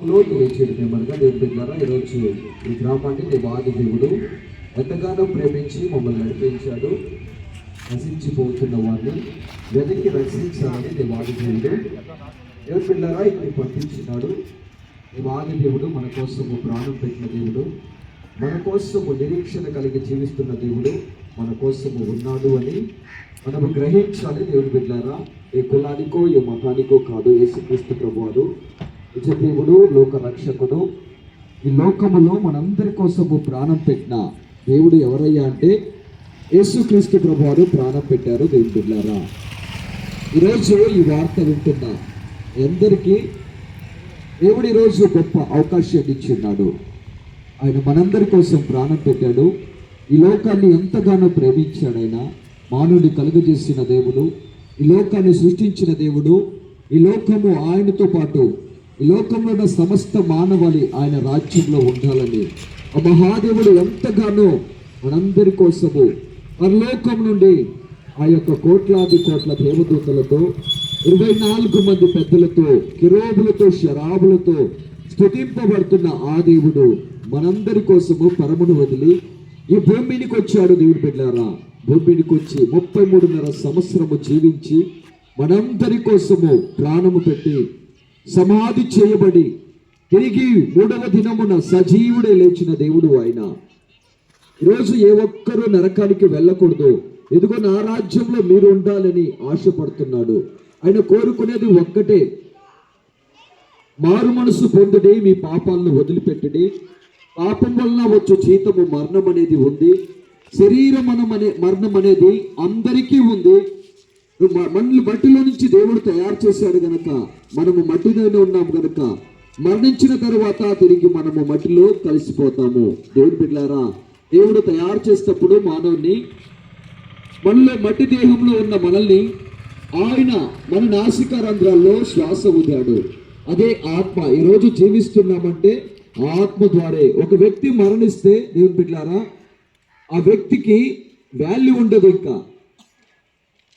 తెలియచేయడం ఏమనగా దేవుని బిడ్డలారా, ఈరోజు ఈ గ్రామాన్ని దేవాది దేవుడు ఎంతగానో ప్రేమించి మమ్మల్ని నడిపించాడు. నశించిపోతున్న వారిని వెతికి రక్షించాలని దేవాది దేవుడు దేవుని బిడ్డలారా ఇక్కడికి పంపించినాడు. దేవాది దేవుడు మన కోసము ప్రాణం పెట్టిన దేవుడు, మన కోసము నిరీక్షణ కలిగి జీవిస్తున్న దేవుడు మన కోసము ఉన్నాడు అని మనము గ్రహించాలి. దేవుని బిడ్డలారా, ఏ కులానికో ఏ మతానికో కాదు, యేసుక్రీస్తు ప్రభువారు నిజ దేవుడు, లోక రక్షకుడు. ఈ లోకములో మనందరి కోసము ప్రాణం పెట్టిన దేవుడు ఎవరయ్యా అంటే యేసుక్రీస్తు ప్రభువారు ప్రాణం పెట్టారు. దేవుని బిడ్డలారా, ఈరోజు ఈ వార్త వింటున్న అందరికీ దేవుడు ఈరోజు గొప్ప అవకాశాన్ని ఇచ్చిన్నాడు. ఆయన మనందరి కోసం ప్రాణం పెట్టాడు. ఈ లోకాన్ని ఎంతగానో ప్రేమించాడు. ఆయన మానవుని కలుగజేసిన దేవుడు, ఈ లోకాన్ని సృష్టించిన దేవుడు. ఈ లోకము ఆయనతో పాటు ఈ లోకంలో ఉన్న సమస్త మానవాళి ఆయన రాజ్యంలో ఉండాలని ఆ మహాదేవుడు ఎంతగానో మనందరి కోసము పరలోకం నుండి ఆ యొక్క కోట్లాది కోట్ల దేవదూతలతో 24 మంది పెద్దలతో కిరోబులతో శరాబులతో స్తుతింపబడుతున్న ఆ దేవుడు మనందరి కోసము పరమును వదిలి ఈ భూమినికి వచ్చాడు. దేవుని బిడ్డలారా, భూమినికి వచ్చి 33.5 సంవత్సరము జీవించి మనందరి కోసము ప్రాణము పెట్టి సమాధి చేయబడి తిరిగి 3వ దినమున సజీవుడే లేచిన దేవుడు ఆయన. ఈరోజు ఏ ఒక్కరూ నరకానికి వెళ్ళకూడదు, ఎదుగో నా రాజ్యంలో మీరు ఉండాలని ఆశపడుతున్నాడు. ఆయన కోరుకునేది ఒక్కటే, మారు మనసు పొందుడి, మీ పాపాలను వదిలిపెట్టుడి. పాపం వలన వచ్చు జీతము మరణం అనేది ఉంది. శరీరం మరణం అనేది అందరికీ ఉంది. మట్టిలో నుంచి దేవుడు తయారు చేశాడు గనక మనము మట్టిలోనే ఉన్నాము గనక మరణించిన తర్వాత తిరిగి మనము మట్టిలో కలిసిపోతాము. దేవుని బిడ్డలారా, దేవుడు తయారు చేసేటప్పుడు మానవుని మనలో మట్టి దేహంలో ఉన్న మనల్ని ఆయన మన నాసికారంధ్రాల్లో శ్వాస ఊదాడు. అదే ఆత్మ. ఈరోజు జీవిస్తున్నామంటే ఆత్మ ద్వారే. ఒక వ్యక్తి మరణిస్తే దేవుని బిడ్డలారా, ఆ వ్యక్తికి వాల్యూ ఉండదు ఇంకా.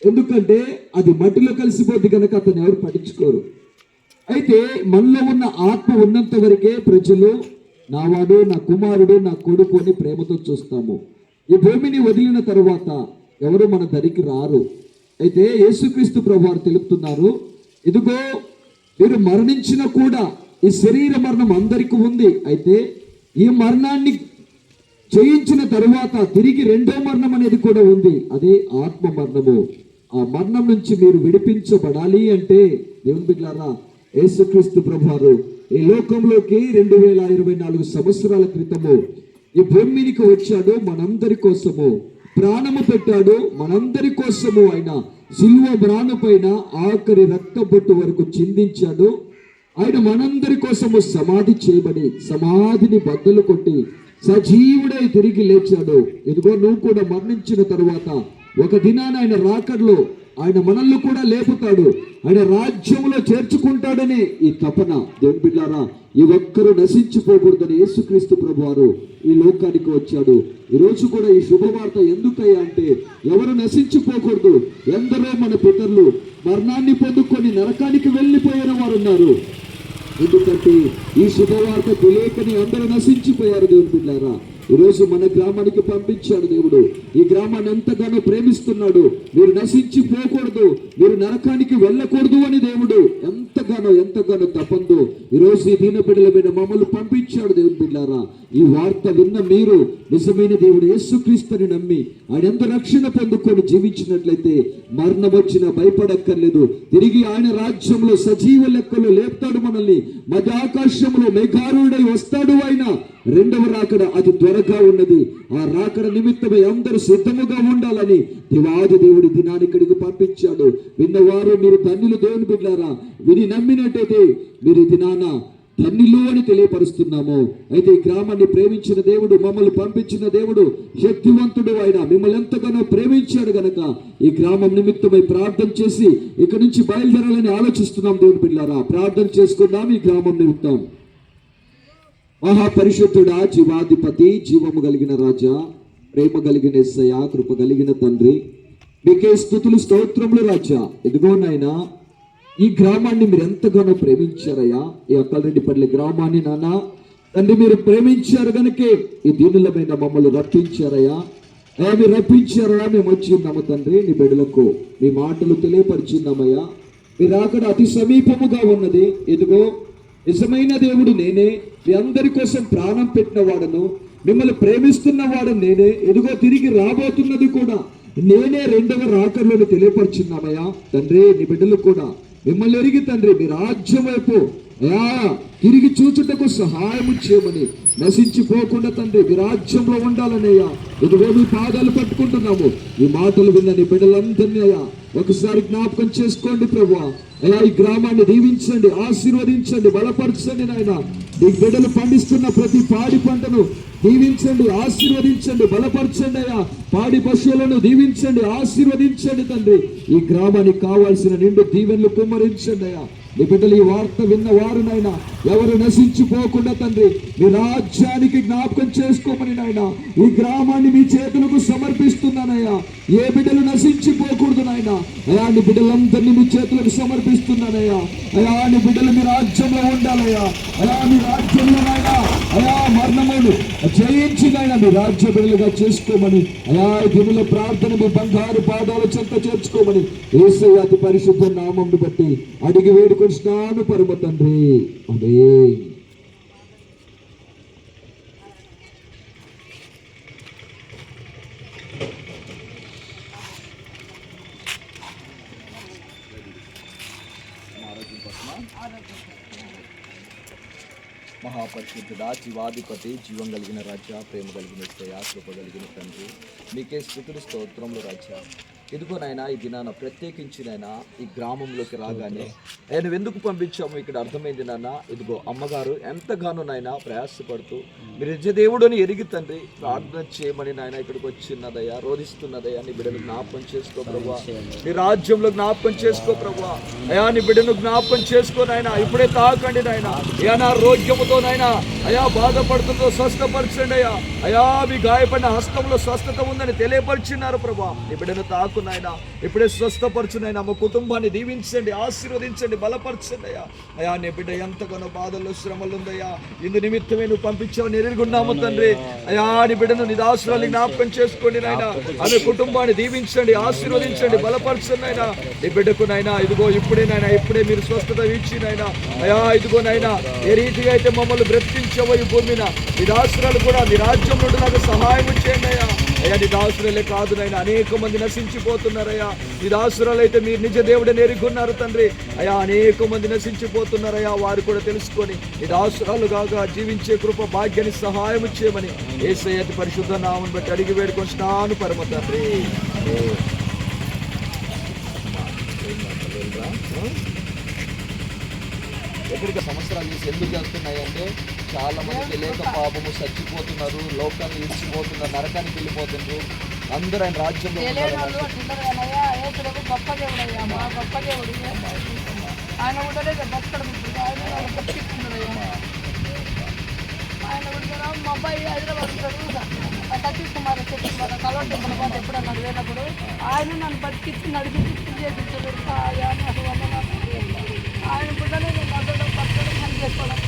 ఎందుకంటే అది మట్టిలో కలిసిపోద్ది కనుక అతను ఎవరు పట్టించుకోరు. అయితే మనలో ఉన్న ఆత్మ ఉన్నంత వరకే ప్రజలు నావాడు, నా కుమారుడు, నా కొడుకు అని ప్రేమతో చూస్తాము. ఈ భూమిని వదిలిన తరువాత ఎవరు మన దరికి రారు. అయితే యేసుక్రీస్తు ప్రభువారు తెలుపుతున్నారు, ఇదిగో మీరు మరణించిన కూడా ఈ శరీర మరణం అందరికీ ఉంది. అయితే ఈ మరణాన్ని జయించిన తరువాత తిరిగి 2వ మరణం అనేది కూడా ఉంది. అదే ఆత్మ మరణము. ఆ మరణం నుంచి మీరు విడిపించబడాలి అంటే దేవుని బిడ్డలారా, యేసుక్రీస్తు ప్రభువారు ఈ లోకంలోకి 2024 సంవత్సరాల క్రితము ఈ భూమికి వచ్చాడు. మనందరి కోసము ప్రాణము పెట్టాడు. మనందరి కోసము ఆయన సిలువ మ్రాను పైన ఆఖరి రక్త బొట్టు వరకు చిందించాడు. ఆయన మనందరి కోసము సమాధి చేయబడి సమాధిని బద్దలు కొట్టి సజీవుడై తిరిగి లేచాడు. ఇదిగో నువ్వు కూడా మరణించిన తరువాత ఒక దినాన ఆయన రాకడలో ఆయన మనల్ని కూడా లేపుతాడు, ఆయన రాజ్యంలో చేర్చుకుంటాడని ఈ తపన. దేవుని బిడ్డలారా, ఈ ఒక్కరు నశించిపోకూడదని యేసుక్రీస్తు ప్రభువారు ఈ లోకానికి వచ్చాడు. ఈరోజు కూడా ఈ శుభవార్త ఎందుకయ్యా అంటే ఎవరు నశించిపోకూడదు. ఎందరో మన పితరులు మరణాన్ని పొందుకొని నరకానికి వెళ్ళిపోయిన వారు ఉన్నారు. ఎందుకంటే ఈ శుభవార్త తెలియకని అందరూ నశించిపోయారు. దేవుని బిడ్డలారా, ఈరోజు మన గ్రామానికి పంపించాడు దేవుడు. ఈ గ్రామాన్ని ఎంతగానో ప్రేమిస్తున్నాడు. మీరు నశించిపోకూడదు, మీరు నరకానికి వెళ్ళకూడదు అని దేవుడు ఎంతగానో తపంతో ఈరోజు ఈ దీన బిడ్డల మీద మమ్మల్ని పంపించాడు. దేవుని బిడ్డలారా, ఈ వార్త విన్న మీరు నిజమైన దేవుడు యేసుక్రీస్తుని నమ్మి ఆయన ఎంత రక్షణ పొందుకొని జీవించినట్లయితే మరణం వచ్చినా భయపడక్కర్లేదు. తిరిగి ఆయన రాజ్యంలో సజీవ లెక్కలో లేపుతాడు మనల్ని. మధ్యాకాశంలో మేఘారుడై వస్తాడు. ఆయన 2వ రాకడ అది త్వరగా ఉన్నది. ఆ రాకడ నిమిత్తమై అందరూ సిద్ధముగా ఉండాలని దేవాది దేవుడి దినాన్ని ఇక్కడికి పంపించాడు. విన్నవారు మీరు ధన్యులు. దేవుని బిడ్డలారా, విని నమ్మినట్టయితే మీరు దినాన ధన్యులు అని తెలియపరుస్తున్నాము. అయితే ఈ గ్రామాన్ని ప్రేమించిన దేవుడు, మమ్మల్ని పంపించిన దేవుడు శక్తివంతుడు. ఆయన మిమ్మల్ని ఎంతగానో ప్రేమించాడు గనక ఈ గ్రామం నిమిత్తమై ప్రార్థన చేసి ఇక్కడి నుంచి బయలుదేరాలని ఆలోచిస్తున్నాం. దేవుని బిడ్డలారా, ప్రార్థన చేసుకుందాం. ఈ గ్రామం నిమిత్తం మహాపరిశుద్ధుడా, జీవాధిపతి, జీవము కలిగిన రాజా, ప్రేమ కలిగిన యేసయ్య, కృప కలిగిన తండ్రి, మీకే స్తుతులు స్తోత్రములు రాజా. ఇదిగో నాయనా, ఈ గ్రామాన్ని మీరు ఎంతగానో ప్రేమించారయ్యా. ఈ అక్కలరెడ్డిపల్లి గ్రామాన్ని నాన్న తండ్రి మీరు ప్రేమించారు కనుకే ఈ దీనులమైన మమ్మల్ని రప్పించారయ్యా. అయ్యా మీరు రప్పించారా, మేము వచ్చి ఉన్నాము తండ్రి. నీ బిడ్డలకు మీ మాటలు తెలియపరిచిన్నామయ్యా. మీరు అక్కడ అతి సమీపముగా ఉన్నది. ఇదిగో నిజమైన దేవుడు నేనే, మీ అందరి కోసం ప్రాణం పెట్టిన వాడను, మిమ్మల్ని ప్రేమిస్తున్న వాడు నేనే. ఇదిగో తిరిగి రాబోతున్నది కూడా నేనే, రెండవ రాకర్లను తెలియపరిచున్నామయ్యా. తండ్రి నీ బిడ్డలు కూడా మిమ్మల్ని ఎరిగి తండ్రి మీ రాజ్యం వైపు అయా తిరిగి చూచుటకు సహాయం చేయమని, నశించిపోకుండా తండ్రి మీ రాజ్యంలో ఉండాలనయ్యా. ఇదిగో మీ పాదాలు పట్టుకుంటున్నాము. ఈ మాటలు విన్న నీ బిడ్డలందరినీ అయ్యా ఒకసారి జ్ఞాపకం చేసుకోండి ప్రభువా. అయ్యా ఈ గ్రామాన్ని దీవించండి, ఆశీర్వదించండి, బలపరచండి నాయన. ఈ బిడ్డలు పండిస్తున్న ప్రతి పాడి పంటను దీవించండి, ఆశీర్వదించండి, బలపరచండి అయ్యా. పాడి పశువులను దీవించండి, ఆశీర్వదించండి తండ్రి. ఈ గ్రామానికి కావాల్సిన నిండు దీవెనలు కుమ్మరించండి అయ్యా. నీ బిడ్డలు ఈ వార్త విన్న వారునైనా ఎవరు నశించిపోకుండా తండ్రి మీ రాజ్యానికి జ్ఞాపకం చేసుకోమని నాయన ఈ గ్రామాన్ని మీ చేతులకు సమర్పిస్తున్నానయ్యా. ఏ బిడ్డలు నశించిపోకూడదు నాయన. అయా నీ బిడ్డలందరినీ మీ చేతులకు సమర్పిస్తున్నానయ్యా. అయా నీ బిడ్డలు మీ రాజ్యంలో ఉండాలయ్యా. అయా మీ రాజ్యంలో నాయన అయా మరణములు జయించి నాయన మీ రాజ్య బిడ్డలుగా చేసుకోమని అయా దినుల ప్రార్థన మీ బంగారు పాదాల చెంత చేర్చుకోమని యేసయ్య అతి పరిశుద్ధ నామమును బట్టి అడిగి వేడుకొనిస్తున్నాను పరమ తండ్రి. ఆమేన్. మహాపరిశుద్ధుడా, జీవాధిపతి, జీవం కలిగిన రాజా, ప్రేమ కలిగిన యేసయ్యా, కృప కలిగిన తండ్రి, మీకే స్తుతులు స్తోత్రములు రాజా. ఇదిగోనైనా ఈ దినాన ప్రత్యేకించినైనా ఈ గ్రామంలోకి రాగానే ఆయన ఎందుకు పంపించాము ఇక్కడ అర్థమైంది నాన్న. ఇదిగో అమ్మగారు ఎంతగానో నాయన ప్రయాసపడుతూ మీరు నిజ దేవుడని ఎరిగి తండ్రి ప్రార్థన చేయమని నాయన ఇక్కడికి వచ్చిన్నదయ్యా, రోధిస్తున్నదయ్యా. నీ బిడ్డను జ్ఞాపకం చేసుకో ప్రభువా, నీ రాజ్యంలో జ్ఞాపకం చేసుకో ప్రభువా. అయా నీ బిడ్డను జ్ఞాపకం చేసుకో నాయన. ఇప్పుడే తాకండి నాయన. అయా నా ఆరోగ్యముతో నాయన అయా బాధపడుతుందో స్వస్థపరచండి అయ్యా. అయా మీ గాయపడిన హస్తంలో స్వస్థత ఉందని తెలియపరిచినారు ప్రభా. నీ బిడ్డను తాకు నాయన, ఇప్పుడే స్వస్థపరచునైనా. మా కుటుంబాన్ని దీవించండి, ఆశీర్వదించండి, బలపరచండి అయ్యా. అయా నీ బిడ్డ ఎంతగానో బాధల్లో శ్రమలు ఉందయ్యా. ఇందు నిమిత్తమే నువ్వు పంపించావు ఎరుగున్నాము తండ్రి. అయా నీ బిడ్డను నిదాసురాలి జ్ఞాపకం చేసుకోండి నాయన. ఆమె కుటుంబాన్ని దీవించండి, ఆశీర్వదించండి, బలపరచండి నాయన. నీ బిడ్డకు నాయన ఇదిగో ఇప్పుడే నాయన, ఇప్పుడే మీరు స్వస్థత ఇచ్చి నాయన అయా ఇదిగో నాయన ఏ రీతిగా అయితే మమ్మల్ని బ్రతికించావో ఈ భూమి మీద నిదాసురాలు కూడా నీ రాజ్యం నుండి నాకు సహాయం చేయండి అయ్యా. అయ్యా నీ దాసురాలే కాదు నాయన, అనేక మంది నశించిపోతున్నారయ్యా. నీ దాసురాలు అయితే మీరు నిజ దేవుడని ఎరుగున్నారు తండ్రి. అయా అనేక మంది నశించిపోతున్నారయ్యా. వారు కూడా తెలుసుకొని నీ దాసురాలుగా జీవించే కృప భాగ్యాన్ని సహాయం చేయమని యేసయ్య అతి పరిశుద్ధ నామమును బట్టి అడిగి వేడుకొంచున్నాను పరమ తండ్రి. ఎక్కడికి సంవత్సరాలు చేసి ఎందుకు వెళ్తున్నాయంటే చాలా మంది తెలియక పాపము చచ్చిపోతున్నారు, లోకాన్ని ఇచ్చిపోతున్నారు, నరకానికి వెళ్ళిపోతున్నారు. అందరూ ఆయన రాజ్యంలో ఆయన కూడా బతకడం ఆయన కూడా మా అబ్బాయి హైదరాబాద్ సతీష్ కుమార్ కలవటి ఎప్పుడన్నా వెళ్ళినప్పుడు ఆయన నన్ను బతికిచ్చి నడిపించి చేపించాడు. ఆయన బిడ్డనే నేను అడగడం బతకడం పని చేసుకోవడం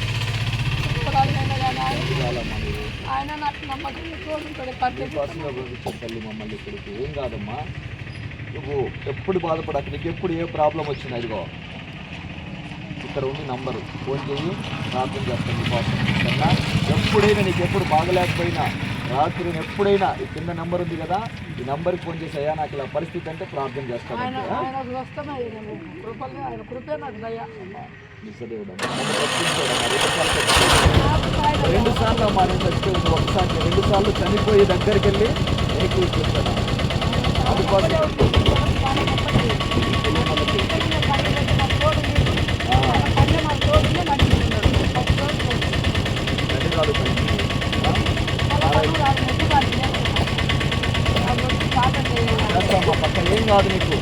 ఆయన నాకు నమ్మకం చూసుకుంటాడు. తల్లి మమ్మల్ని ఇక్కడికి ఏం కాదమ్మా, నువ్వు ఎప్పుడు బాధపడక, నీకు ఎప్పుడు ఏ ప్రాబ్లం వచ్చినా ఇదిగో ఇక్కడ ఉండి నంబరు ఫోన్ చేయి, ప్రార్థన చేస్తాను నీకోసం. కన్నా ఎప్పుడైనా నీకు ఎప్పుడు బాగలేకపోయినా రాత్రి ఎప్పుడైనా ఈ కింద నెంబర్ ఉంది కదా, ఈ నెంబర్కి ఫోన్ చేసి అయ్యా నాకు ఇలా పరిస్థితి అంటే ప్రార్థన చేస్తాను. రెండు సార్లు మా నేను చచ్చిపోయింది, ఒకసారి 2 సార్లు చనిపోయి దగ్గరికి వెళ్ళి నీకు చూస్తాను. అందుకోసం పక్కన ఏం కాదు నీకు.